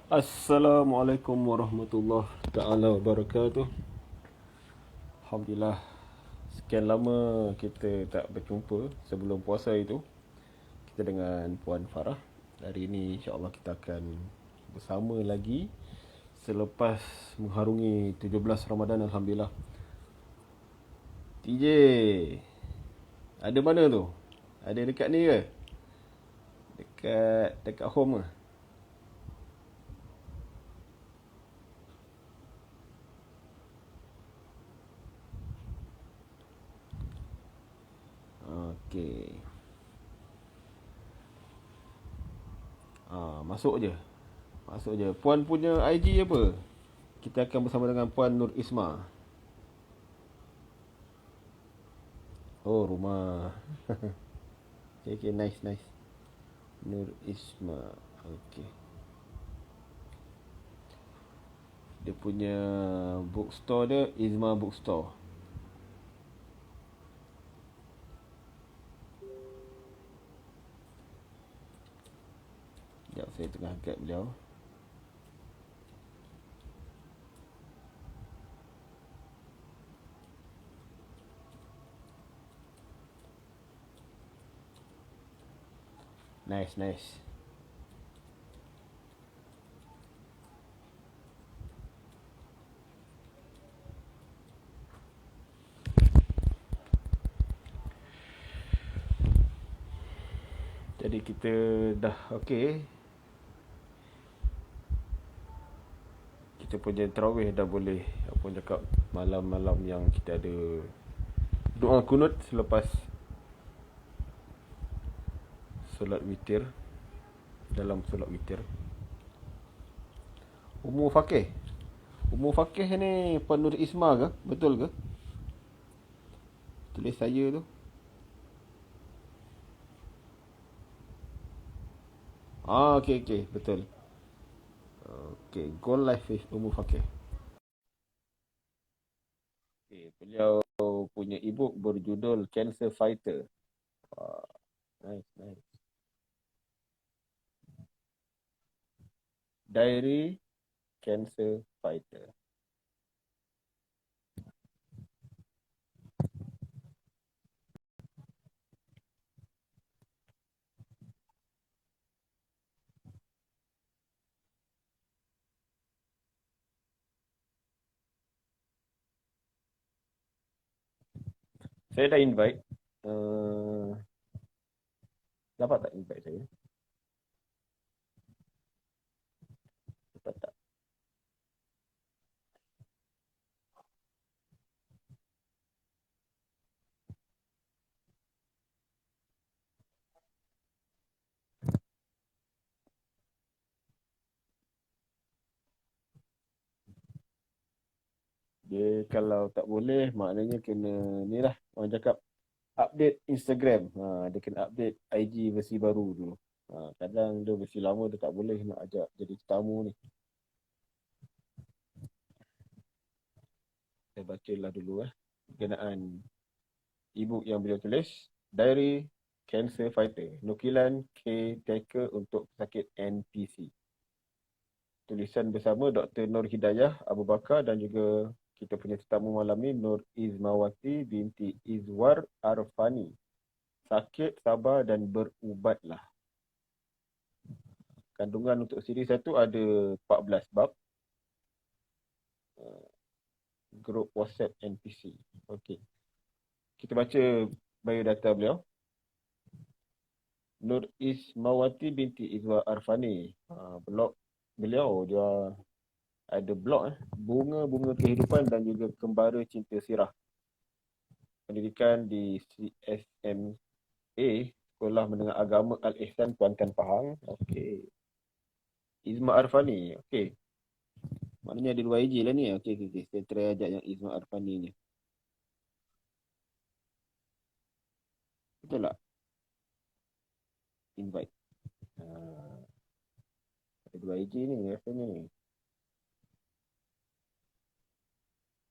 Assalamualaikum warahmatullahi taala wabarakatuh. Alhamdulillah, sekian lama kita tak berjumpa sebelum puasa itu. Kita dengan Puan Farah. Hari ini insya-Allah kita akan bersama lagi selepas mengharungi 17 Ramadan, alhamdulillah. TJ, ada mana tu? Ada dekat ni ke? Dekat home ke? Okey. Masuk je. Masuk je. Puan punya IG apa? Kita akan bersama dengan Puan Nur Isma. Oh, rumah. Okay, okay, nice, nice. Nur Isma. Okay. Dia punya bookstore dia Isma Bookstore. Sekejap, saya tengah guide beliau. Nice, nice. Jadi kita dah okay. Kita punya tarawih dah boleh. Apa pun cakap, malam-malam yang kita ada doa kunut selepas solat witir. Dalam solat witir. Umur Fakih. Umur Fakih ni Puan Nur Isma ke? Betul ke? Tulis saya tu. Okay, okay. Betul. Okay, Goal Life with Umur Fakih. Okay, beliau punya ebook berjudul Cancer Fighter. Wah, nice, nice. Diary Cancer Fighter. Saya dah invite. Uh, Dapat tak invite saya? Dapat tak? Dia kalau tak boleh, maknanya kena ni lah. Orang cakap update Instagram. Dia kena update IG versi baru dulu. Kadang dia versi lama dia tak boleh nak ajak jadi tetamu ni. Saya bacalah dulu berkenaan ebook yang beliau tulis. Diary Cancer Fighter. Nukilan K. Taker untuk pesakit NPC. Tulisan bersama Dr. Nur Hidayah Abu Bakar dan juga kita punya tetamu malam ni Nur Izmawati binti Izwar Arfani. Sakit, sabar dan berubatlah. Kandungan untuk siri satu ada 14 bab. Grup WhatsApp NPC. Okey. Kita baca biodata beliau. Nur Ismawati binti Izwar Arfani. Blog beliau dia ada blog Bunga-Bunga Kehidupan dan juga Kembara Cinta Sirah. Pendidikan di CSMA, Sekolah Menengah Agama Al-Ihsan Kuantan Pahang. Okey. Izma Arfani. Okey. Maknanya ada 2 IG lah ni. Okey, okey, okey. Saya try ajak yang Izma Arfani ni. Betul tak? Invite. Ada 2 IG ni rasanya ni.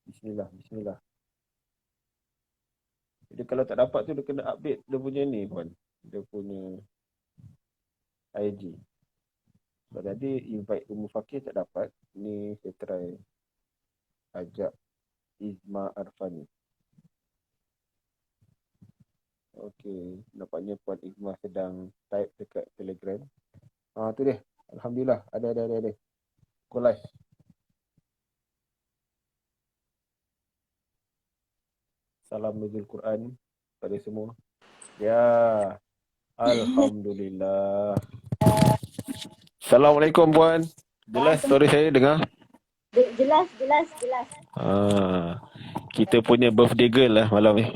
Bismillah, bismillah. Dia kalau tak dapat tu dia kena update dia punya ni pun. Dia punya IG. So, jadi invite Ummu Fakir tak dapat. Ni saya try ajak Izma Arfani. Okey, nampaknya Puan Izma sedang type dekat Telegram. Tu dia. Alhamdulillah, ada. Go live. Salam nuzul Quran pada semua. Ya, Alhamdulillah. Assalamualaikum Puan. Jelas story saya dengar? Jelas. Kita punya birthday girl lah malam ni.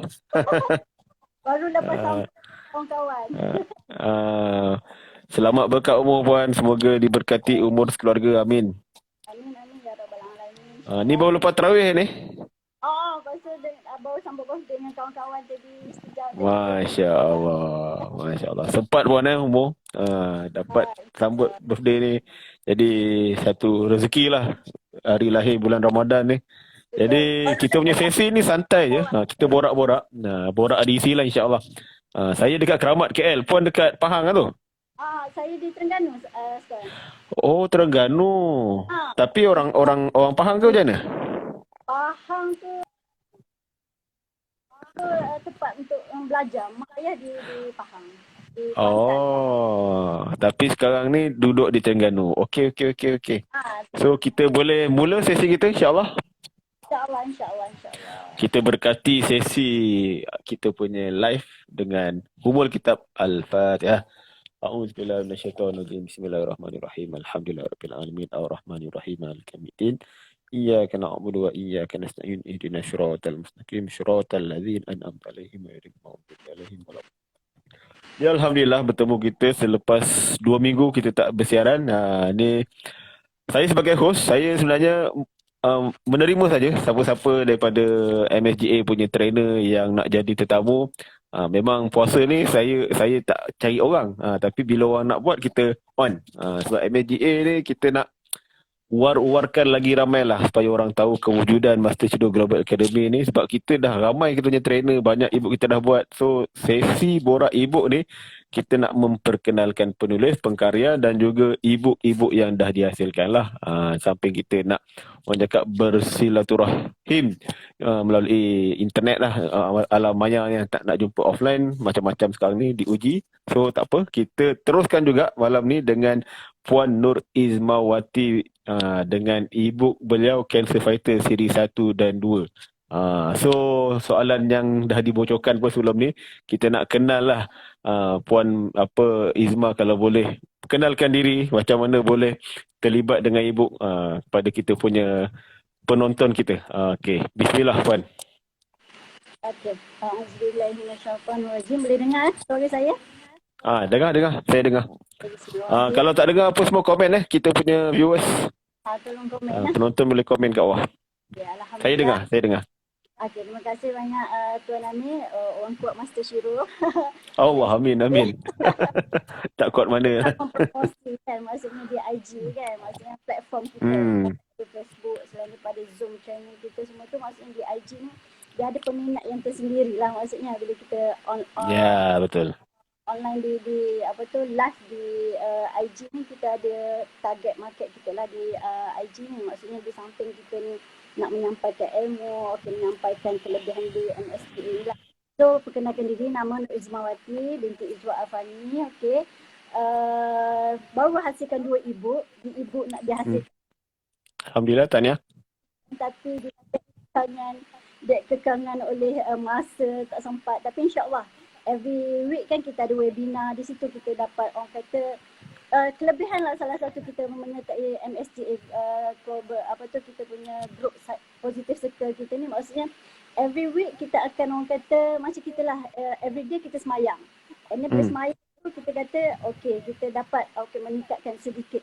Baru lepas Ah, sama kawan-kawan. ah, Selamat berkat umur Puan. Semoga diberkati umur sekeluarga. Amin. Amin ya rabbal alamin. Ni baru lepas tarawih ni. Lepas tu baru sambut birthday dengan kawan-kawan jadi sekejap jadi Masya Allah. Masya Allah. Sempat Puan umur. Dapat sambut birthday ni. Jadi satu rezeki lah. Hari lahir bulan Ramadan ni. Jadi kita punya sesi ni santai je. Kita borak-borak. Borak ada isi lah insyaAllah. Saya dekat Keramat KL. Puan dekat Pahang lah tu? saya di Terengganu sekarang. Oh, Terengganu. Tapi orang Pahang ke macam mana? Pahang tu tempat untuk belajar. Mak ayah di Pahang. Di Kuantan. Tapi sekarang ni duduk di Terengganu. Okey. So kita boleh mula sesi kita insyaAllah. InsyaAllah. Kita berkati sesi kita punya live dengan Humul Kitab Al-Fatihah. A'udzubillahi minasyaitonirrajim. Bismillahirrahmanirrahim. Alhamdulillahirabbil alamin. Arrahmanirrahim. Maliki yaumiddin. Iyyaka na'budu wa iyyaka nasta'in. Ihdinas siratal mustaqim. Siratal ladzina an'amta 'alaihim ghairil maghdubi 'alaihim waladdallin. Ya, alhamdulillah bertemu kita selepas 2 minggu kita tak bersiaran. Ni saya sebagai host, saya sebenarnya menerima saja siapa-siapa daripada MSGA punya trainer yang nak jadi tetamu. Memang puasa ni saya tak cari orang. Tapi bila orang nak buat kita on. Sebab MSGA ni kita nak war-warkan lagi ramai lah supaya orang tahu kewujudan Master Judo Global Academy ni, sebab kita dah ramai kita punya trainer, banyak ebook kita dah buat. So sesi borak ebook ni kita nak memperkenalkan penulis, pengkarya dan juga ebook-ebook yang dah dihasilkan lah. Samping kita nak orang cakap bersilaturahim melalui internet lah, alam maya yang tak nak jumpa offline, macam-macam sekarang ni diuji. So tak apa, kita teruskan juga malam ni dengan Puan Nur Izmawati dengan ebook beliau Cancer Fighter siri 1 dan 2. So soalan yang dah dibocorkan pun sebelum ni, kita nak kenal lah Puan Izma, kalau boleh kenalkan diri, macam mana boleh terlibat dengan ebook pada kita punya penonton kita. Okey, bismillah Puan. Okey. A'udzubillahiminasyaitonirrajim. Boleh dengar suara saya? Dengar, saya dengar. Kalau tak dengar apa semua komen kita punya viewers. Tolong komen penonton boleh komen kat bawah. Ya, alhamdulillah. Saya dengar. Okey, terima kasih banyak Tuan Amir, orang kuat Master Shiro. Allah, amin. Tak kuat mana. Mempromosi kan, maksudnya di IG kan, maksudnya platform kita. Di Facebook, selain daripada Zoom channel kita semua tu, maksudnya di IG ni dia ada peminat yang tersendiri lah, maksudnya bila kita Ya, betul. online di live di IG ni, kita ada target market kita lah di IG ni, maksudnya di samping kita ni nak menyampaikan ilmu, menyampaikan kelebihan di MSGA ni lah. So, perkenalkan diri, nama Nur Izmawati binti Izwa Arfani. Okey. Baru hasilkan 2 ebook. Di ebook nak dihasilkan. Alhamdulillah, tahniah. Tapi kekangan oleh masa tak sempat. Tapi insyaAllah, every week kan kita ada webinar. Di situ kita dapat orang kata kelebihan lah, salah satu kita menyertai MSGA kita punya group positive circle kita ni, maksudnya every week kita akan orang kata macam kita lah, every day kita semayang. And then bila semayang tu kita kata kita dapat meningkatkan sedikit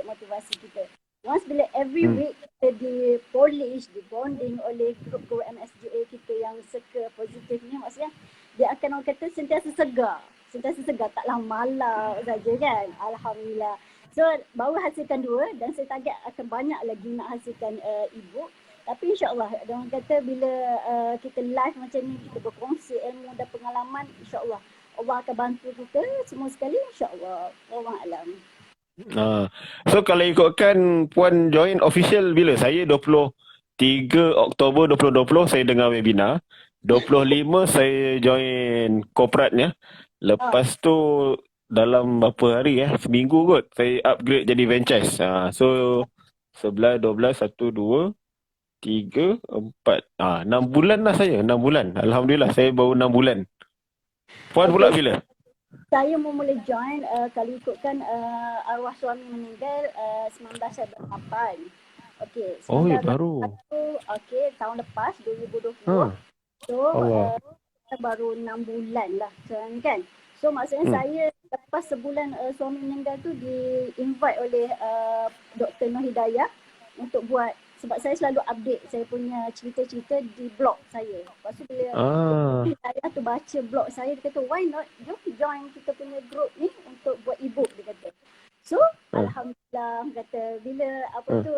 motivasi kita. Once bila every week kita di polish, di bonding oleh group MSGA kita yang circle positif ni, maksudnya dia akan orang kata sentiasa segar, taklah malam saja kan. Alhamdulillah. So baru hasilkan 2 dan saya target akan banyak lagi nak hasilkan ebook. Tapi insyaAllah orang kata bila kita live macam ni, kita berkongsi ilmu dan pengalaman, insyaAllah Allah akan bantu kita semua sekali, insyaAllah. Wallahualam. Ah. So kalau ikutkan Puan join official bila? Saya 23 Oktober 2020 saya dengar webinar. 25 saya join corporate-nya. Ah, Lepas tu dalam berapa hari seminggu kot saya upgrade jadi franchise. So 11, 12, 1, 2, 3, 4. 6 bulan lah saya. 6 bulan. Alhamdulillah saya baru 6 bulan. Puan pula okay. bila? Saya mula join kalau ikutkan arwah suami meninggal 1998. Okey, Oh ya baru. 1998 tu okey tahun lepas 2020. Ha. So Allah. kita baru 6 bulan lah sekarang kan. So maksudnya Hmm. saya lepas sebulan suami meninggal tu di-invite oleh Dr. Noh Hidayah untuk buat, sebab saya selalu update saya punya cerita-cerita di blog saya. Lepas tu bila Ah. saya tu baca blog saya, dia kata why not jom join kita punya group ni untuk buat e-book, dia kata. So Ah. Alhamdulillah, kata bila apa Ah. tu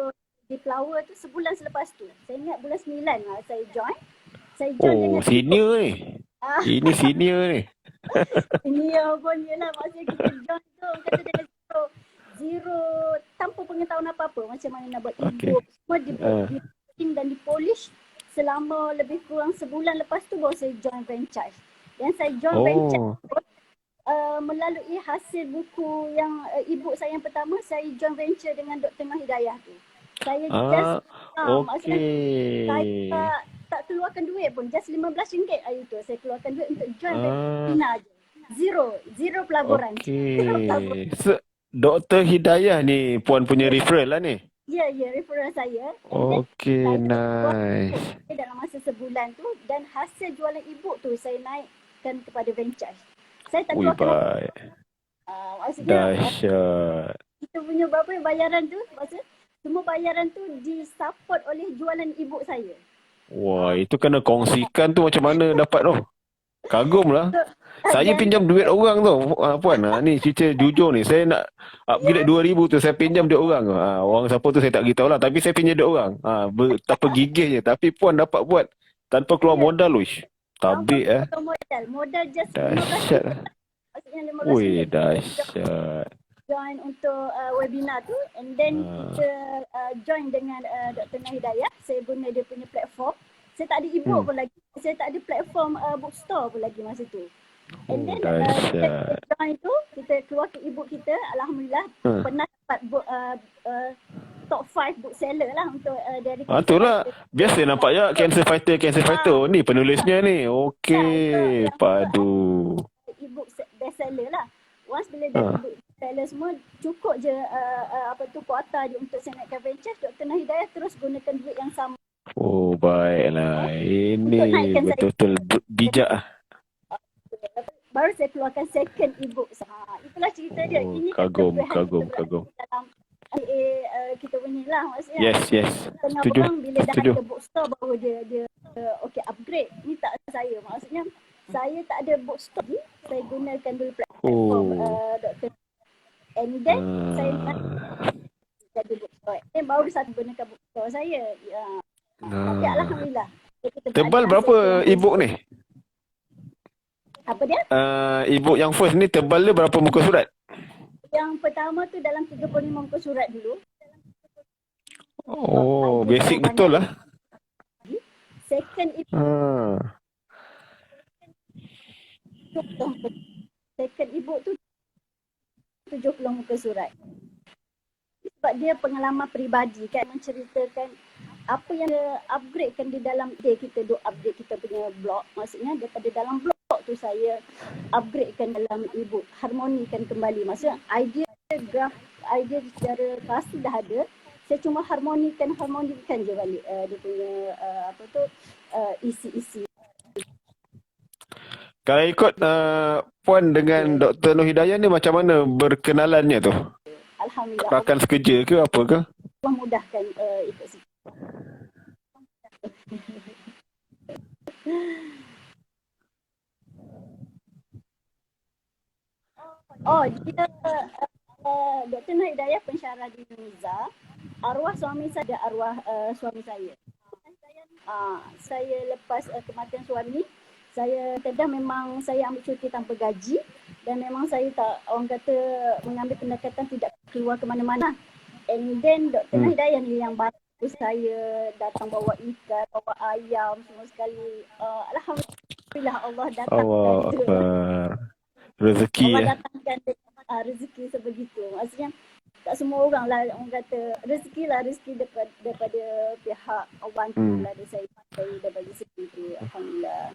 di Flower tu sebulan selepas tu. Saya ingat bulan 9 lah saya join. Saya join Oh, dengan e-book. senior ni. Ini senior ni. Ini pun yelah, maksudnya kita join tu orang kata dengan zero tanpa pengetahuan apa-apa macam mana nak buat Okey. e-book. Semua Ah. di dan dipolish selama lebih kurang sebulan lepas tu baru saya join franchise. Dan saya join franchise Oh. pun melalui hasil buku yang e-book saya yang pertama, saya join venture dengan Dr. Noh Hidayah tu. Saya just maksudnya saya Okey. tak keluarkan duit pun, just RM15 hari tu saya keluarkan duit untuk join Ah. webinar je. Zero pelaburan. Zero pelaburan. Okey. Dr. Hidayah ni Puan punya referral lah ni. Ya, referral saya. And then Okey, saya nice. dalam masa sebulan tu, dan hasil jualan e-book tu saya naikkan kepada franchise. Saya tak Ui, keluarkan baik. maksudnya Dahsyat. kita punya berapa bayaran tu, maksudnya semua bayaran tu disupport oleh jualan e-book saya. Wah, itu kena kongsikan tu macam mana dapat tu. Kagum lah. Saya Dan pinjam duit orang tu, Puan. Ni cerita jujur ni. Saya nak upgrade 2,000 tu, saya pinjam duit orang. Orang siapa tu saya tak beritahu lah. Tapi saya pinjam duit orang. Betapa gigihnya. Tapi Puan dapat buat tanpa keluar modal, wish. Tabik modal just Dahsyat RM15. lah. Maksudnya Wih, RM15 dahsyat. join untuk webinar tu, and then kita join dengan Dr. Noh Hidayah. Saya guna dia punya platform. Saya tak ada e-book pun lagi. Saya tak ada platform bookstore pun lagi masa tu. And then Dahsyat. kita join tu, kita keluar ke e-book kita. Alhamdulillah pernah dapat top 5 book seller lah untuk dari Itulah. Biasa nampak je Cancer Fighter. Ni penulisnya ni. Okey. Padu. E-book best seller lah. Once bila dah e-book seller semua, cukup je kuota je untuk saya naikkan franchise. Dr. Noh Hidayah terus gunakan duit yang sama. Oh, baiklah. Ini betul-betul bijak lah. Baru saya keluarkan second e-book. Itulah cerita dia. Ini Kagum. dalam kita punya lah maksudnya. Yes. Tengah Setuju. orang bila dah ada bookstore baru dia okey upgrade. Ni tak saya. Maksudnya saya tak ada bookstore lagi. Saya gunakan dulu platform Dr. And then saya jadi bookstore. Dan baru satu gunakan bookstore saya. Tapi alhamdulillah. Tebal berapa e-book ni? Apa dia? E-book yang first ni tebal dia berapa muka surat? Yang pertama tu dalam 35 muka surat dulu. Oh, basic betul lah. Second itu second e-book tu 70 muka surat. Sebab dia pengalaman peribadi kan, menceritakan apa yang dia upgradekan di dalam kita upgrade kita punya blog. Maksudnya daripada dalam blog tu saya upgradekan dalam e-book, harmonikan kembali. Maksudnya idea secara pasti dah ada. Saya cuma harmonikan je balik dia punya isi-isi. Kalau ikut Puan dengan Dr. Noh Hidayah ni macam mana berkenalannya tu? Alhamdulillah. Rakan sekerja ke apa ke? Allah mudahkan ikut situ. Dia Dr. Noh Hidayah pensyarah di Niza. Arwah suami saya ada arwah suami saya. Saya lepas kematian suami, saya memang saya ambil cuti tanpa gaji Dan memang saya tak, orang kata, mengambil pendekatan tidak keluar ke mana-mana. And then Dr. Hidayah ni yang bantu saya datang bawa ikan, bawa ayam semua sekali. Alhamdulillah Allah datangkan tu. Rezeki Allah datangkan rezeki sebegitu. Maksudnya tak semua orang lah orang kata rezeki daripada pihak Allah lah dia saya daripada segi tu. Alhamdulillah.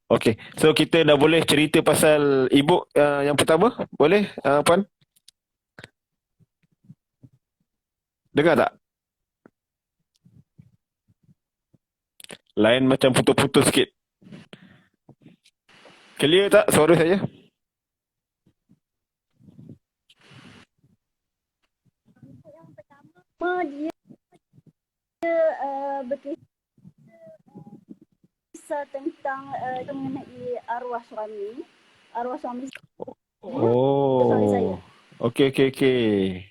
Okay, so kita dah boleh cerita pasal ibu yang pertama? Boleh, Puan? Dengar tak? Lain macam putus-putus sikit. Clear tak suara saya? Yang pertama dia berkisah tentang mengenai arwah suami. Suami saya. Okay.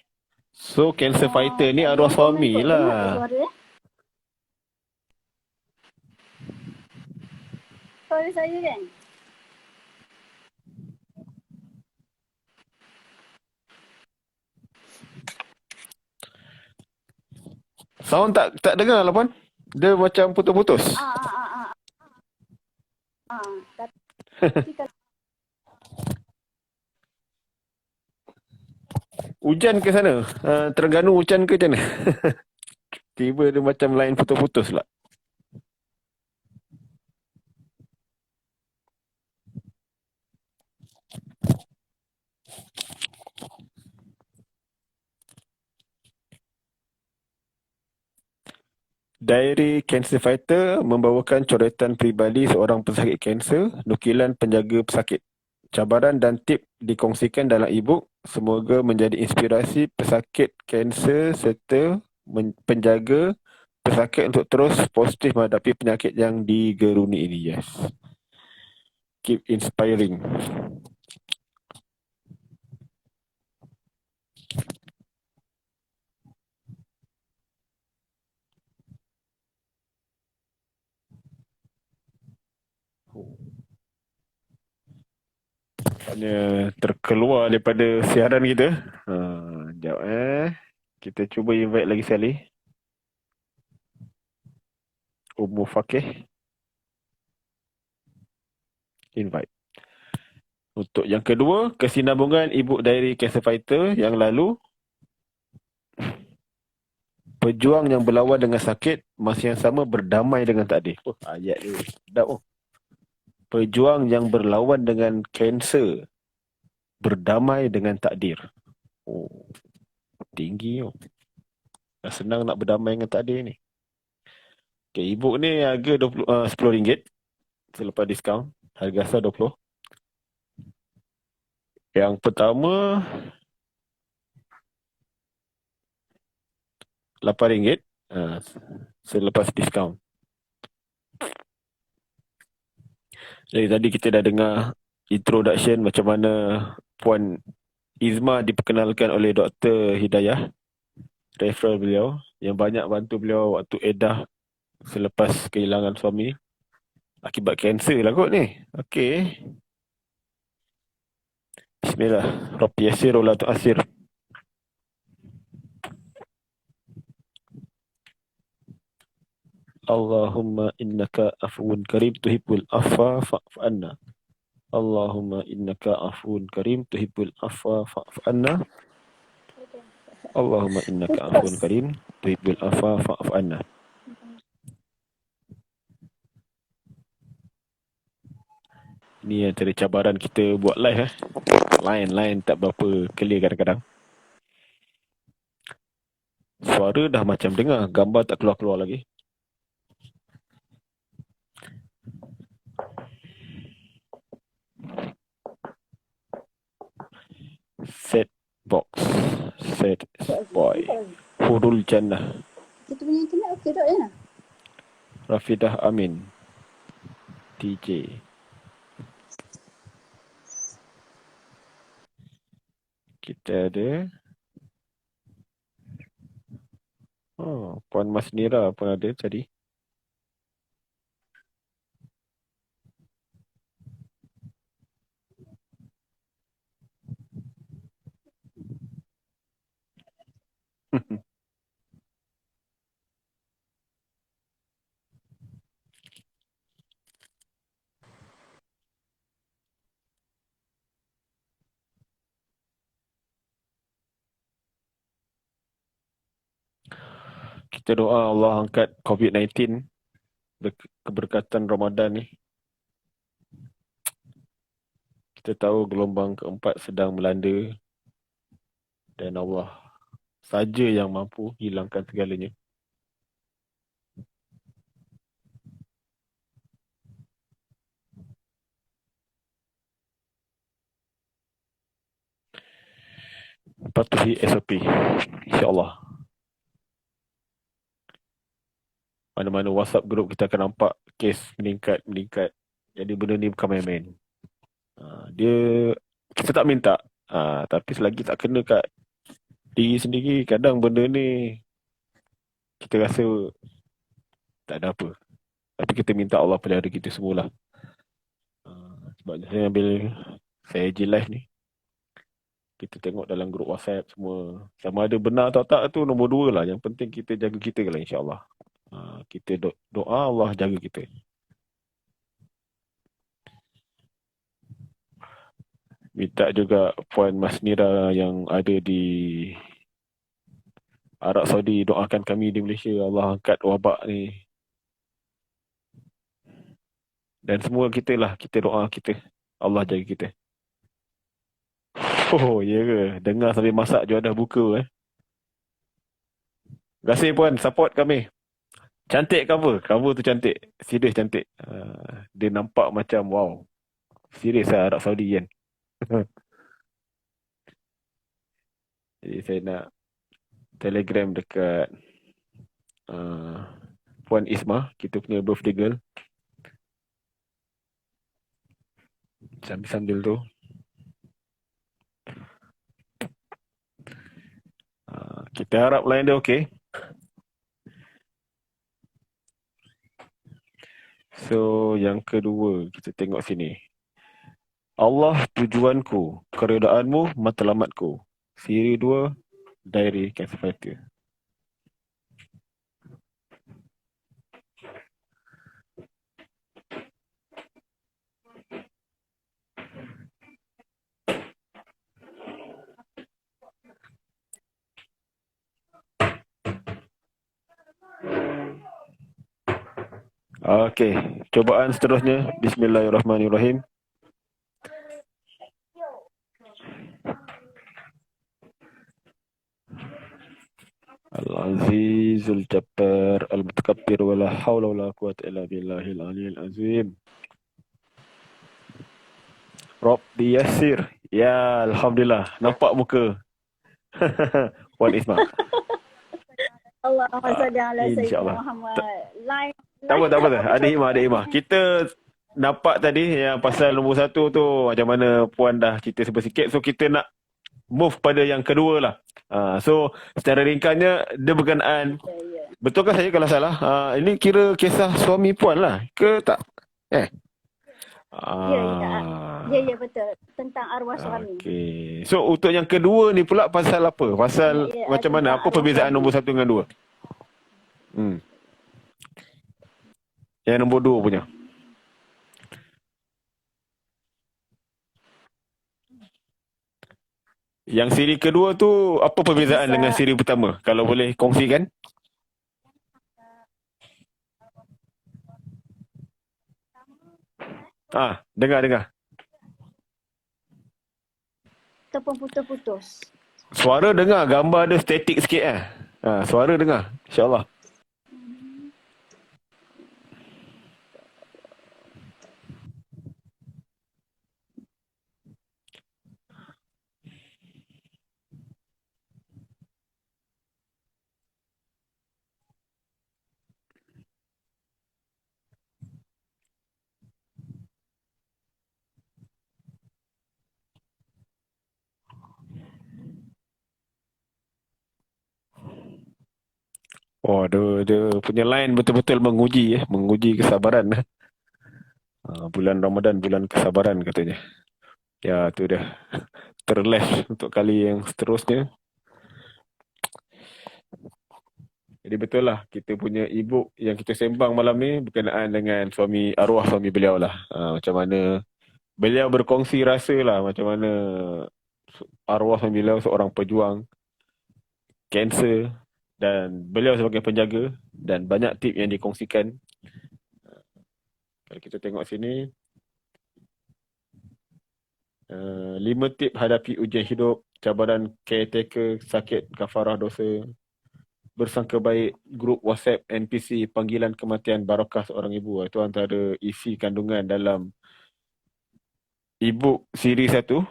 So cancer fighter ni arwah suami lah. Suara saya kan? Sound tak dengar lah, Puan. Dia macam putus-putus. Hujan ke sana? Terengganu hujan ke macam mana? Tiba dia macam lain putus-putus lah. Diary Cancer Fighter membawakan coretan peribadi seorang pesakit kanser, nukilan penjaga pesakit. Cabaran dan tip dikongsikan dalam e-book. Semoga menjadi inspirasi pesakit kanser serta penjaga pesakit untuk terus positif menghadapi penyakit yang digeruni ini. Yes. Keep inspiring. Hanya terkeluar daripada siaran kita. Sekejap Kita cuba invite lagi sekali. Ummu Fakih. Invite. Untuk yang kedua, kesinambungan e-book Diary Cancer Fighter yang lalu. Pejuang yang berlawan dengan sakit, masa yang sama berdamai dengan takdir. Ayat ni. Sedap. Pejuang yang berlawan dengan kanser, berdamai dengan takdir. Tinggi. Dah senang nak berdamai dengan takdir ni. Okay, e-book ni harga RM10 selepas diskaun. Harga asal RM20. Yang pertama RM8 selepas diskaun. Jadi tadi kita dah dengar introduction macam mana Puan Izma diperkenalkan oleh Dr. Hidayah, referral beliau, yang banyak bantu beliau waktu edah selepas kehilangan suami. Akibat kanser lah kot ni. Okey. Bismillah. Rabbi yasir wa la tu'asir. Allahumma innaka afuun karim tuhibbul afwa fa'fu anna. Allahumma innaka afuun karim tuhibbul afwa fa'fu anna. Allahumma innaka afuun karim tuhibbul afwa fa'fu anna. Ni antara cabaran kita buat live. Line tak berapa clear kadang-kadang. Suara dah macam dengar, gambar tak keluar-keluar lagi. Set box. Set boy. Hurul Jannah. Kita punya internet okey tak ya? Rafidah Amin. DJ. Kita ada Puan Masnira pun ada tadi. Kita doa Allah angkat COVID-19, keberkatan Ramadan ni. Kita tahu gelombang keempat sedang melanda dan Allah saja yang mampu hilangkan segalanya. Patuhi SOP, insya-Allah. Mana-mana WhatsApp group kita akan nampak kes meningkat. Jadi benda ni bukan main-main. Dia kita tak minta, tapi selagi tak kena kat diri sendiri, kadang benda ni kita rasa tak ada apa. Tapi kita minta Allah pelihara kita semualah. Sebabnya saya je live ni, kita tengok dalam grup WhatsApp semua. Sama ada benar atau tak tu nombor 2 lah. Yang penting kita jaga kita lah, insya-Allah. Kita doa Allah jaga kita. Minta juga Puan Masnira yang ada di Arab Saudi, doakan kami di Malaysia, Allah angkat wabak ni. Dan semua kita lah, kita doa kita, Allah jaga kita. Oh, ya ke? Dengar sambil masak je dah buka. Terima kasih Puan, support kami. Cantik cover tu cantik. Serius cantik. Dia nampak macam wow. Serius lah Arab Saudi kan. Jadi saya nak telegram dekat Puan Isma, kita punya birthday girl. Sambil-sambil tu kita harap lain dia okey. So yang kedua kita tengok sini. Allah tujuanku, keredaanmu matlamatku. Siri 2, Diary Cancer Fighter. Okey, cubaan seterusnya. Bismillahirrahmanirrahim. Al-Azizul Jabbar Al-Mutakabbir Wala hawla wala quwwata illa billahil aliyil azim. Rabbi Yassir. Ya, Alhamdulillah. Nampak muka Puan Isma. Allahumma salli ala sayyidina Muhammad. Tak apa. Ada hikmah. Kita nampak tadi yang pasal nombor 1 tu, macam mana Puan dah cerita sikit. So kita nak move pada yang kedua lah. So secara ringkasnya dia berkenaan, betul ke saya kalau salah? Ini kira kisah suami Puan lah ke tak? Ya, betul. Tentang arwah suami. Okay. So untuk yang kedua ni pula pasal apa? Pasal macam mana? Apa perbezaan nombor 1 dengan 2? Yang nombor 2 punya. Yang siri kedua tu apa perbezaan dengan siri pertama? Kalau boleh kongsikan. Dengar. Ataupun putus-putus. Suara dengar, gambar ada statik sikit suara dengar, insya-Allah. Dia punya line betul-betul menguji kesabaran. Bulan Ramadan, bulan kesabaran katanya. Ya, tu dah terles untuk kali yang seterusnya. Jadi betul lah, kita punya e-book yang kita sembang malam ni berkenaan dengan arwah suami beliau lah. Macam mana beliau berkongsi rasa lah macam mana arwah suami beliau seorang pejuang kanser dan beliau sebagai penjaga dan banyak tip yang dikongsikan. Kalau kita tengok sini, 5 tip hadapi ujian hidup, cabaran caretaker, sakit, kafarah dosa, bersangka baik, grup WhatsApp NPC, panggilan kematian, barakah seorang ibu. Itu antara isi kandungan dalam e-book siri 1.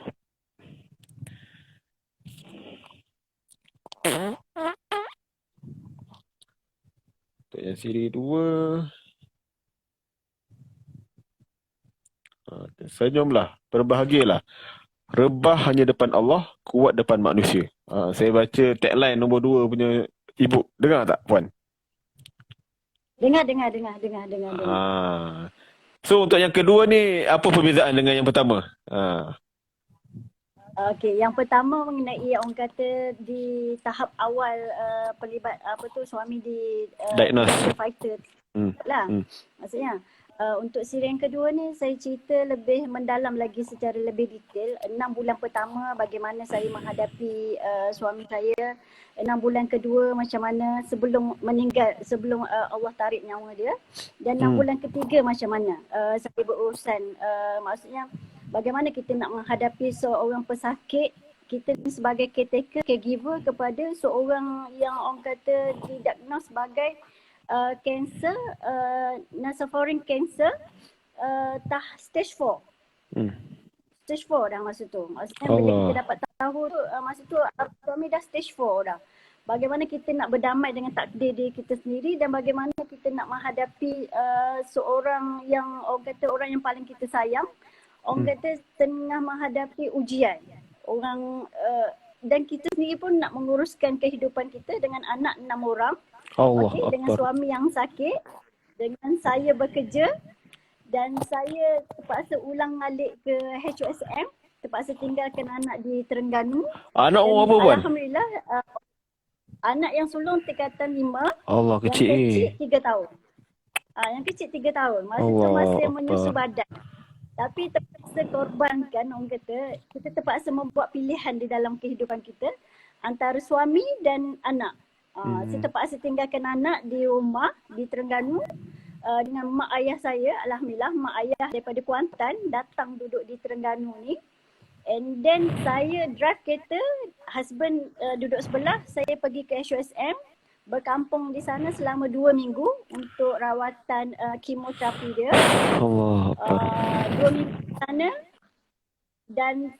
Untuk yang siri 2, senyumlah, berbahagialah. Rebah hanya depan Allah, kuat depan manusia. Saya baca tagline nombor 2 punya e-book. Dengar tak, Puan? Dengar. So untuk yang kedua ni, apa perbezaan dengan yang pertama? Okey, yang pertama mengenai orang kata di tahap awal pelibat suami di Diagnose. fighter lah. Maksudnya untuk siri yang kedua ni saya cerita lebih mendalam lagi secara lebih detail. 6 bulan pertama bagaimana saya menghadapi suami saya. 6 bulan kedua macam mana sebelum meninggal, sebelum Allah tarik nyawa dia. Dan 6 bulan ketiga macam mana saya berurusan. Maksudnya bagaimana kita nak menghadapi seorang pesakit, kita sebagai caretaker, caregiver kepada seorang yang orang kata didiagnos sebagai cancer, nasofaring cancer, stage 4. Stage 4 dah masa tu. Maksudnya bila kita dapat tahu tu, masa tu suami dah stage 4 dah. Bagaimana kita nak berdamai dengan takdir diri kita sendiri dan bagaimana kita nak menghadapi seorang yang orang kata orang yang paling kita sayang. Orang kata tengah menghadapi ujian. Orang dan kita sendiri pun nak menguruskan kehidupan kita dengan anak 6 orang. Okey, dengan suami yang sakit, dengan saya bekerja dan saya terpaksa ulang alik ke HUSM, terpaksa tinggalkan anak di Terengganu. Anak umur apa, Puan? Alhamdulillah, anak yang sulung tingkatan 5, Allah, kecil ni. Yang kecil 3 tahun. Yang kecil 3 tahun. Masa tu masih menyusu badan. Tapi terpaksa korbankan, orang kata, kita terpaksa membuat pilihan di dalam kehidupan kita antara suami dan anak. Saya terpaksa tinggalkan anak di rumah di Terengganu dengan mak ayah saya. Alhamdulillah mak ayah daripada Kuantan datang duduk di Terengganu ni. And then saya drive kereta, husband duduk sebelah, saya pergi ke HUSM, berkampung di sana selama 2 minggu untuk rawatan kemoterapi dia. Allah. 2 minggu di sana dan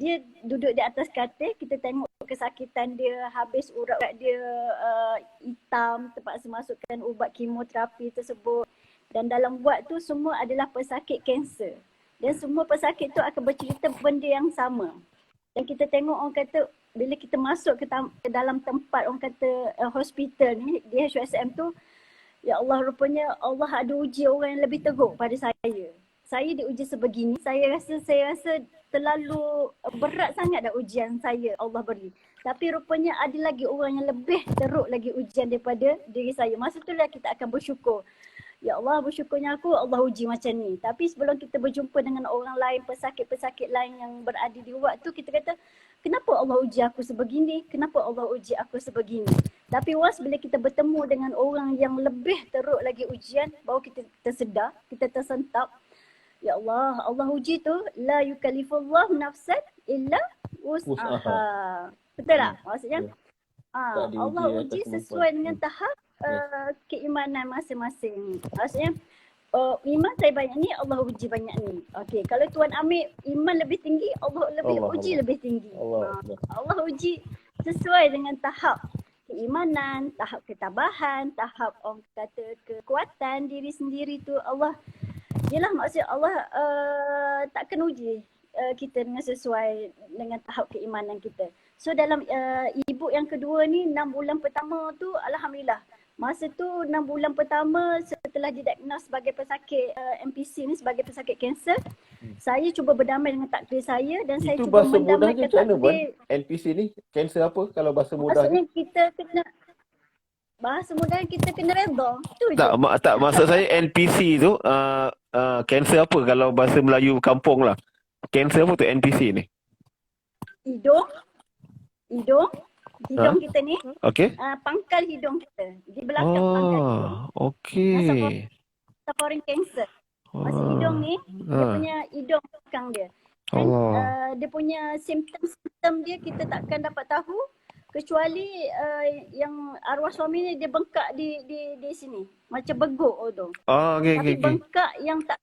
dia duduk di atas katil, kita tengok kesakitan dia, habis urat dia hitam, terpaksa masukkan ubat kemoterapi tersebut. Dan dalam ubat tu semua adalah pesakit kanser. Dan semua pesakit tu akan bercerita benda yang sama. Dan kita tengok orang kata bila kita masuk ke dalam tempat orang kata hospital ni di HUSM tu, ya Allah, rupanya Allah ada uji orang yang lebih teruk pada saya. Saya diuji sebegini, saya rasa terlalu berat sangat dah ujian saya Allah beri. Tapi rupanya ada lagi orang yang lebih teruk lagi ujian daripada diri saya. Masa tu lah kita akan bersyukur. Ya Allah, bersyukurnya aku Allah uji macam ni. Tapi sebelum kita berjumpa dengan orang lain, pesakit-pesakit lain yang berada di waktu, kita kata, kenapa Allah uji aku sebegini? Kenapa Allah uji aku sebegini? Tapi once bila kita bertemu dengan orang yang lebih teruk lagi ujian, baru kita tersedar, kita tersentap. Ya Allah, Allah uji tu, la yukallifullah nafsan illa wus'aha. Betul tak? Maksudnya, Allah uji sesuai dengan tahap keimanan masing-masing. Maksudnya, iman saya banyak ni, Allah uji banyak ni. Okey, kalau Tuan ambil iman lebih tinggi, Allah uji lebih tinggi. Allah uji sesuai dengan tahap keimanan, tahap ketabahan, tahap orang kata kekuatan diri sendiri tu Allah. Yelah, maksud Allah takkan uji kita dengan sesuai dengan tahap keimanan kita. So dalam e-book yang kedua ni, 6 bulan pertama tu Alhamdulillah. Masa tu 6 bulan pertama setelah didiagnos sebagai pesakit NPC ni, sebagai pesakit kanser, saya cuba berdamai dengan takdir saya dan saya cuba mendamaikan takdir. NPC ni, kanser apa kalau bahasa mudah? Maksudnya kita kena bahasa mudah kita kena redha. Tu je. Tak, maksud saya NPC tu kanser apa kalau bahasa Melayu kampung lah. Kanser apa tu NPC ni? Hidung kita ni, Okey. pangkal hidung kita. Di belakang pangkal hidung. Okey. Nasopharynx cancer. Masa hidung ni, dia punya hidung belakang dia. Dan dia punya simptom-simptom dia kita takkan dapat tahu kecuali yang arwah suami ni dia bengkak di sini. Macam beguk tu. Okey. Tapi bengkak yang tak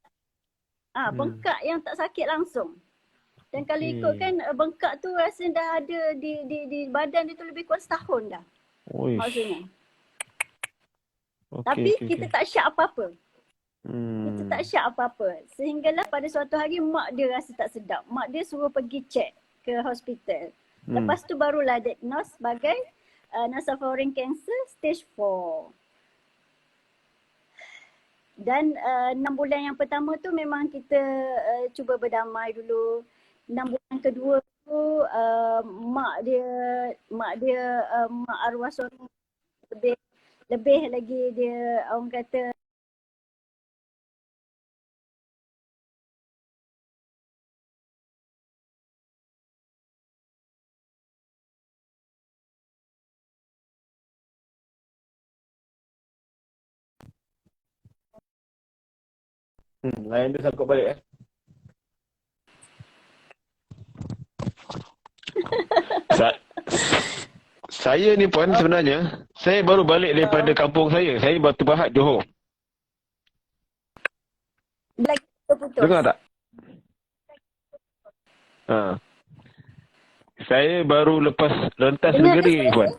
bengkak yang tak sakit langsung. Dan kalau ikutkan bengkak tu rasa dah ada di badan dia tu lebih kurang setahun dah. Maksudnya. Tapi kita tak syak apa-apa. Kita tak syak apa-apa. Sehinggalah pada suatu hari mak dia rasa tak sedap. Mak dia suruh pergi check ke hospital. Lepas tu barulah diagnose sebagai nasopharynx cancer stage 4. Dan 6 bulan yang pertama tu memang kita cuba berdamai dulu. 6 bulan kedua tu mak arwah suami lebih lagi dia orang kata Lain dia sangkut balik Saya ni Puan sebenarnya, saya baru balik daripada kampung saya. Saya Batu Pahat, Johor. lagi putus. Dengar tak? Saya baru lepas rentas negeri ni Puan.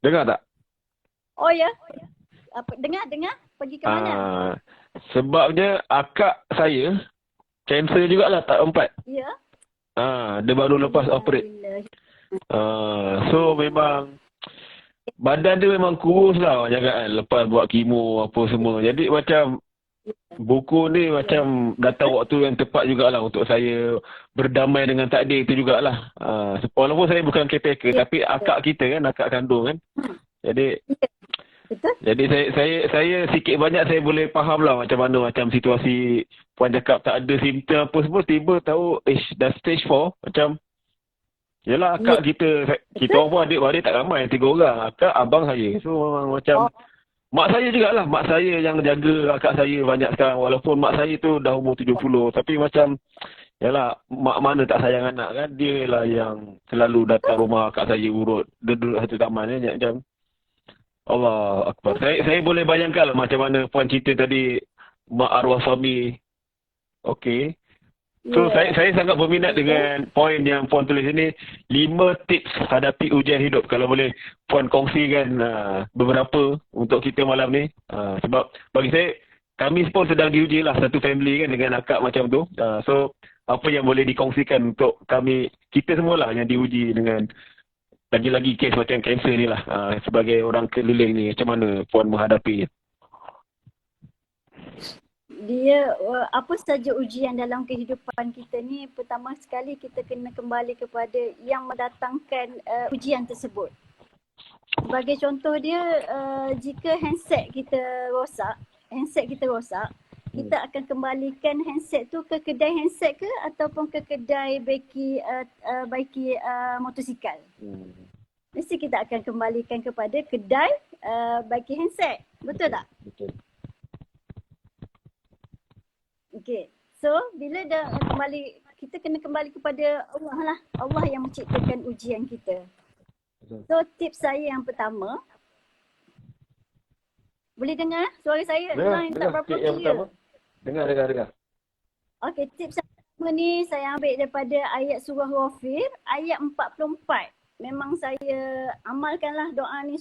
Dengar tak? Oh ya. Dengar. Pergi ke mana? Sebabnya akak saya kanser jugalah tak 4. Ya. Dia baru lepas operate. So memang badan dia memang kurus lah banyak kan. Lepas buat kemo apa semua. Jadi macam buku ni macam datang waktu yang tepat jugalah untuk saya berdamai dengan takdir itu jugalah. Walaupun saya bukan caretaker tapi akak kita kan, akak kandung kan. Jadi betul. Jadi saya sikit banyak saya boleh faham lah macam mana macam situasi Puan cakap tak ada simptom apa semua tiba tahu dah stage 4 macam yalah akak kita orang pun adik-beradik tak ramai 3 orang akak abang saya so memang macam mak saya jugalah mak saya yang jaga akak saya banyak sekarang walaupun mak saya tu dah umur 70 tapi macam yalah mak mana tak sayang anak kan dia lah yang selalu datang rumah akak saya urut dia duduk satu taman ni macam Allah Akbar. Saya boleh bayangkan lah macam mana Puan cerita tadi mak arwah suami. Okey. So saya sangat berminat dengan poin yang Puan tulis ini 5 tips hadapi ujian hidup. Kalau boleh Puan kongsikan beberapa untuk kita malam ni. Sebab bagi saya kami pun sedang diuji lah satu family kan dengan akak macam tu. So apa yang boleh dikongsikan untuk kami kita semualah yang diuji dengan lagi-lagi kes macam kanser ni lah sebagai orang keliling ni macam mana Puan menghadapinya? Dia apa saja ujian dalam kehidupan kita ni pertama sekali kita kena kembali kepada yang mendatangkan ujian tersebut. Sebagai contoh dia jika handset kita rosak, kita akan kembalikan handset tu ke kedai handset ke ataupun ke kedai baiki motosikal. Mesti kita akan kembalikan kepada kedai baiki handset. Betul tak? Betul. Okey. So bila dah kembali kita kena kembali kepada Allah lah. Allah yang menciptakan ujian kita. So tips saya yang pertama, boleh dengar suara saya? Line tak berapa clear. Dengar. Okey, tips yang pertama ni saya ambil daripada ayat surah Ghafir, ayat 44. Memang saya amalkanlah doa ni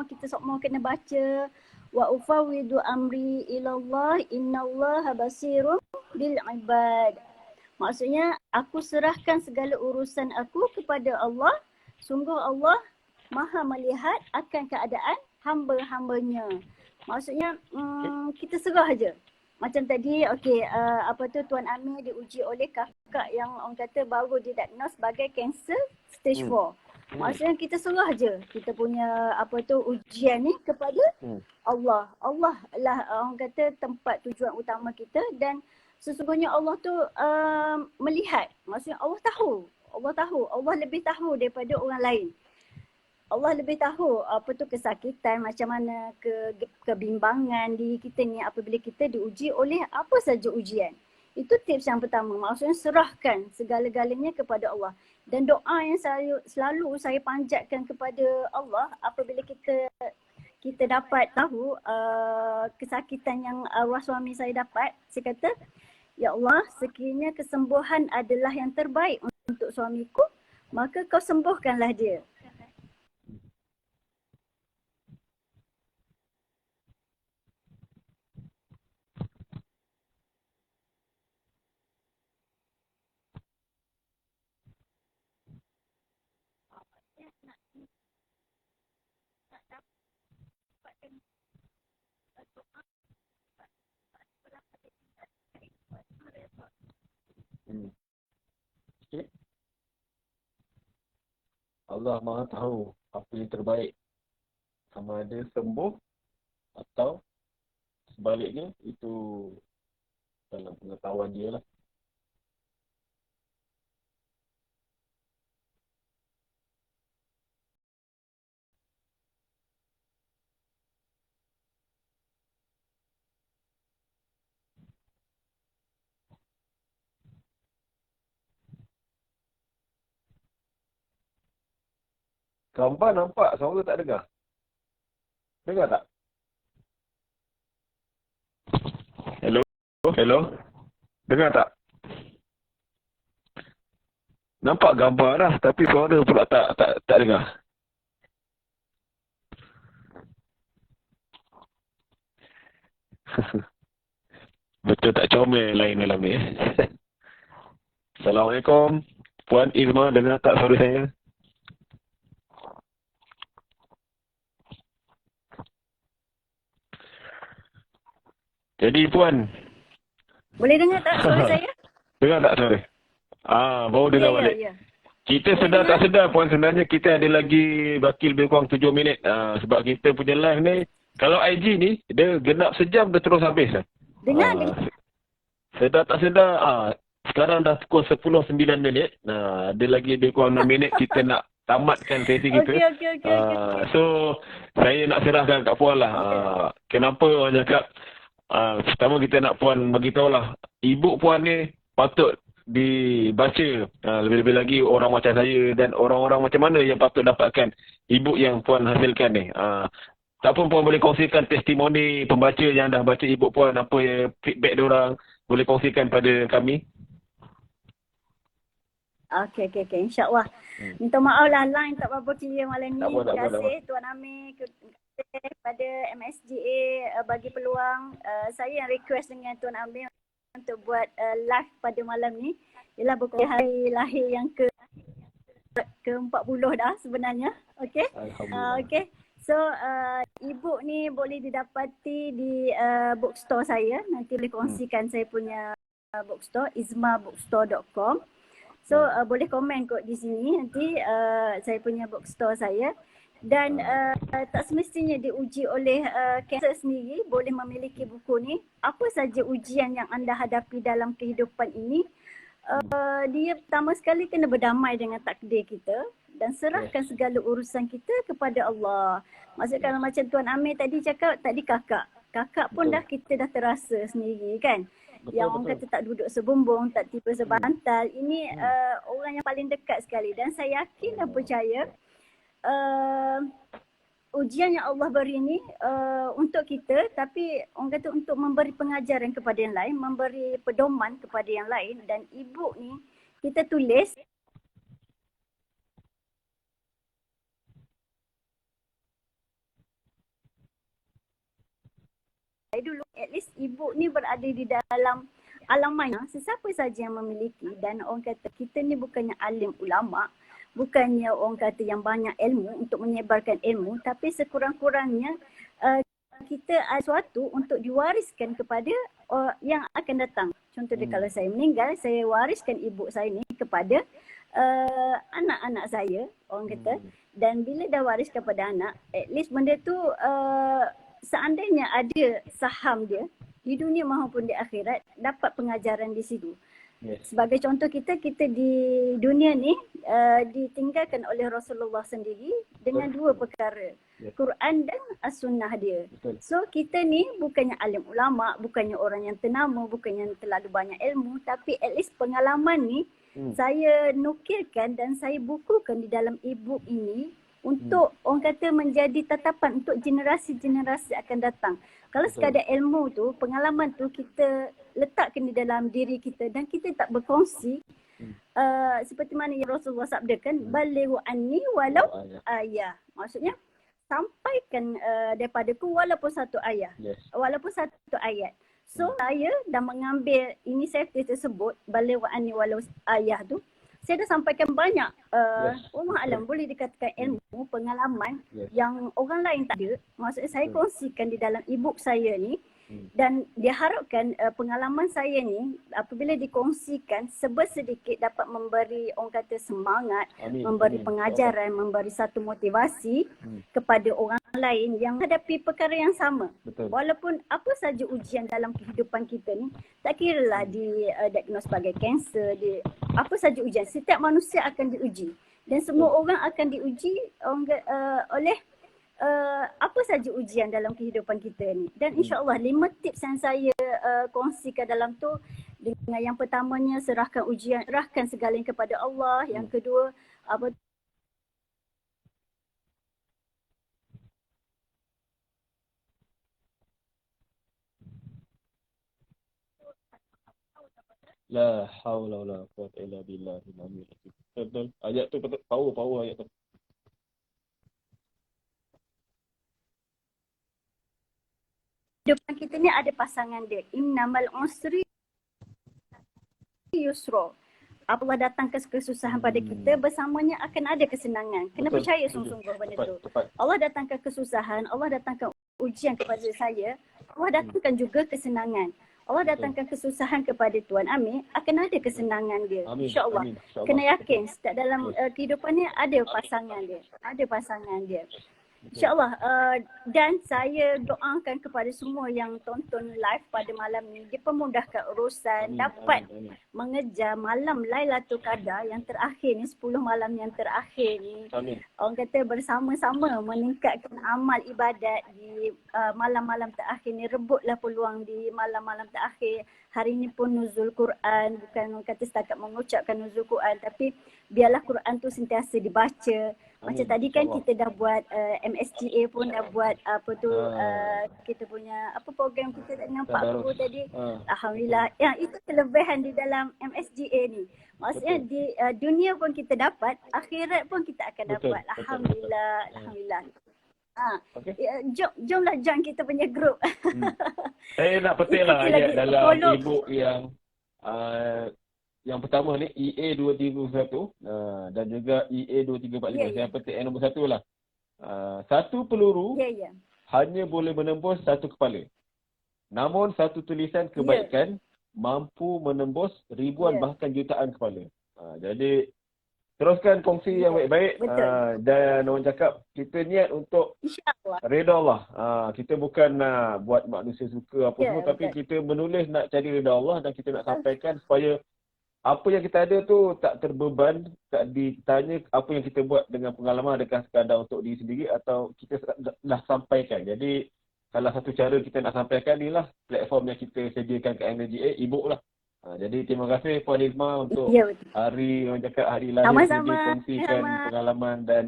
kita semua kena baca. Wa ufawwidu amri ilallah innallaha basirun bil ibad. Maksudnya aku serahkan segala urusan aku kepada Allah. Sungguh Allah Maha melihat akan keadaan hamba-hambanya. Maksudnya kita serah aja. Macam tadi, Tuan Amir diuji oleh kakak yang orang kata baru didiagnose sebagai kanser stage 4. Maksudnya kita serah je kita punya ujian ni kepada Allah. Allah lah orang kata tempat tujuan utama kita, dan sesungguhnya Allah tu melihat. Maksudnya Allah tahu. Allah lebih tahu daripada orang lain. Allah lebih tahu kesakitan, macam mana kebimbangan diri kita ni apabila kita diuji oleh apa saja ujian. Itu tips yang pertama. Maksudnya serahkan segala-galanya kepada Allah. Dan doa yang selalu saya panjatkan kepada Allah apabila kita dapat tahu kesakitan yang arwah suami saya dapat. Saya kata, ya Allah, sekiranya kesembuhan adalah yang terbaik untuk suamiku, maka kau sembuhkanlah dia. Okay. Allah Maha tahu apa yang terbaik, sama ada sembuh atau sebaliknya, itu dalam pengetahuan dia lah. Gambar nampak, suara tak dengar. Dengar tak? Hello? Dengar tak? Nampak gambar dah, tapi suara pula tak dengar. Betul tak comel lain dalam ni. Assalamualaikum. Puan Izma, dengar tak suara saya? Jadi Puan, Boleh dengar tak suara saya? dengar tak suara? Baru dengar balik. Ya. Kita sedar tak sedar Puan, sebenarnya kita ada lagi baki lebih kurang 7 minit. Sebab kita punya live ni, kalau IG ni, dia genap sejam dia terus habis lah. Dengar. Sedar tak sedar, sekarang dah pukul 10.09 minit. Ada lagi lebih kurang 6 minit kita nak tamatkan sesi kita. Okey. So, saya nak serahkan kat Puan lah. Kenapa orang cakap, pertama kita nak Puan beritahu lah, ibu Puan ni patut dibaca. Lebih-lebih lagi orang macam saya dan orang-orang macam mana yang patut dapatkan ibu yang Puan hasilkan ni. Tak pun Puan boleh kongsikan testimoni pembaca yang dah baca ibu Puan, apa yang feedback diorang, boleh kongsikan pada kami. Okey. InsyaAllah. Minta maaf lah line tak berapa clear malam ni. Tak apa. Terima kasih Tuan Amir kepada MSGA bagi peluang. Saya yang request dengan Tuan Amir untuk buat live pada malam ni. Ialah berkongsi hari lahir yang ke-40 dah sebenarnya. Okey. Okey. So e-book ni boleh didapati di bookstore saya. Nanti boleh kongsikan saya punya bookstore, izmabookstore.com. So boleh komen kot di sini nanti saya punya bookstore saya. Dan tak semestinya diuji oleh kanser sendiri, boleh memiliki buku ni. Apa saja ujian yang anda hadapi dalam kehidupan ini, dia pertama sekali kena berdamai dengan takdir kita dan serahkan segala urusan kita kepada Allah. Maksudnya kalau macam Tuan Amir tadi cakap, tadi kakak pun dah kita dah terasa sendiri kan. Yang orang kata tak duduk sebumbung, tak tiba sebantal. Ini orang yang paling dekat sekali, dan saya yakin dan percaya ujian yang Allah beri ni untuk kita, tapi orang kata untuk memberi pengajaran kepada yang lain, memberi pedoman kepada yang lain. Dan ibu ni kita tulis dulu, at least ibu ni berada di dalam alam maya, sesiapa saja yang memiliki. Dan orang kata kita ni bukannya alim ulama, bukannya orang kata yang banyak ilmu untuk menyebarkan ilmu, tapi sekurang-kurangnya kita ada sesuatu untuk diwariskan kepada yang akan datang. Contohnya kalau saya meninggal, saya wariskan ibu saya ni kepada anak-anak saya, orang kata. Dan bila dah waris kepada anak, at least benda tu seandainya ada saham dia di dunia maupun di akhirat, dapat pengajaran di situ. Yes. Sebagai contoh kita di dunia ni ditinggalkan oleh Rasulullah sendiri dengan dua perkara. Yes. Quran dan as-sunnah dia. Betul. So kita ni bukannya alim ulama, bukannya orang yang ternama, bukannya yang terlalu banyak ilmu, tapi at least pengalaman ni saya nukilkan dan saya bukukan di dalam e-book ini untuk orang kata menjadi tatapan untuk generasi-generasi akan datang. Kalau sekadar ilmu tu, pengalaman tu kita letakkan di dalam diri kita dan kita tak berkongsi, seperti mana yang Rasulullah sabdakan, balighu anni walau ayah. Maksudnya sampaikan daripadaku walaupun satu ayat. Yes. Walaupun satu ayat. So saya dah mengambil inisiatif tersebut, balighu anni walau ayah tu, saya dah sampaikan banyak Allah alam boleh dikatakan ilmu, pengalaman yang orang lain tak ada. Maksudnya saya kongsikan di dalam e-book saya ni dan diharapkan pengalaman saya ni apabila dikongsikan sebersedikit dapat memberi orang kata semangat, memberi pengajaran, memberi satu motivasi kepada orang lain yang menghadapi perkara yang sama. Betul. Walaupun apa saja ujian dalam kehidupan kita ni, tak kiralah didiagnos sebagai kanser, apa saja ujian, setiap manusia akan diuji dan semua orang akan diuji oleh apa saja ujian dalam kehidupan kita ni. Dan insya-Allah 5 tips yang saya kongsikan dalam tu, dengan yang pertamanya serahkan ujian, serahkan segalanya kepada Allah. Yang kedua, apa La haula wala quwwata illa billahil aliyyil azim. Betul. Ayat tu betul, power ayat tu. kehidupan kita ni ada pasangan dia. Innamal usri yusra. Apabila datang kesusahan pada kita, bersamanya akan ada kesenangan. Kena percaya sungguh-sungguh benda tu. Allah datangkan kesusahan, Allah datangkan ujian kepada saya, Allah datangkan juga kesenangan. Allah datangkan kesusahan kepada Tuan Amir, akan ada kesenangan dia. InsyaAllah. Kena yakin, setiap dalam kehidupan ni ada pasangan dia. Ada pasangan dia. InsyaAllah. Dan saya doakan kepada semua yang tonton live pada malam ni, dipermudahkan urusan, dapat mengejar malam Lailatul Qadar yang terakhir ni, 10 malam yang terakhir ni. Orang kata bersama-sama meningkatkan amal ibadat di malam-malam terakhir ni. Rebutlah peluang di malam-malam terakhir. Hari ni pun nuzul Quran, bukan orang kata setakat mengucapkan nuzul Quran, tapi biarlah Quran tu sentiasa dibaca. Macam tadi kan kita dah buat MSGA pun dah buat apa tu kita punya apa program kita dengan Pak Guru tadi. Alhamdulillah. Yang itu kelebihan di dalam MSGA ni. Maksudnya di dunia pun kita dapat, akhirat pun kita akan dapat. Alhamdulillah. Alhamdulillah. Jomlah join kita punya group. Saya nak petik lah ayat dalam e-book yang pertama ni EA 231 dan juga EA 2345. Saya petik yang nombor 1 lah. Satu peluru hanya boleh menembus satu kepala. Namun satu tulisan kebaikan mampu menembus ribuan bahkan jutaan kepala. Jadi teruskan kongsi yang baik-baik dan orang cakap kita niat untuk redha Allah. Kita bukan nak buat manusia suka apa semua, tapi kita menulis nak cari redha Allah dan kita nak sampaikan supaya apa yang kita ada tu tak terbeban, tak ditanya apa yang kita buat dengan pengalaman, adakah sekadar untuk diri sendiri atau kita dah sampaikan. Jadi salah satu cara kita nak sampaikan ni lah platform yang kita sediakan kat MSGA, e-book lah. Jadi terima kasih Puan Izma untuk hari orang cakap hari lahir sama-sama kongsikan pengalaman dan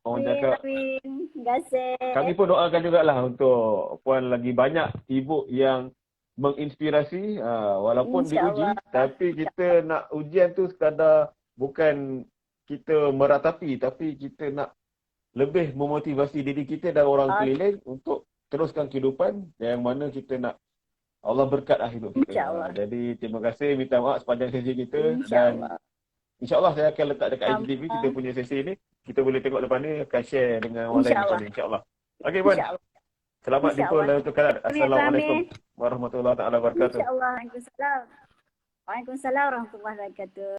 orang cakap terima kasih. Kami pun doakan jugalah untuk Puan lagi banyak e-book yang menginspirasi walaupun diuji, tapi kita nak ujian tu sekadar bukan kita meratapi, tapi kita nak lebih memotivasi diri kita dan orang keliling untuk teruskan kehidupan yang mana kita nak Allah berkat hidup kita. Jadi terima kasih, minta maaf sepanjang sesi kita dan insyaAllah saya akan letak dekat IGTV kita punya sesi ni. Kita boleh tengok lepas ni, akan share dengan orang lain insyaAllah. Okey Puan. Selamat jumpa Lailatul Qadar. Assalamualaikum warahmatullahi wabarakatuh. InsyaAllah. Waalaikumsalam. Waalaikumsalam warahmatullahi wabarakatuh.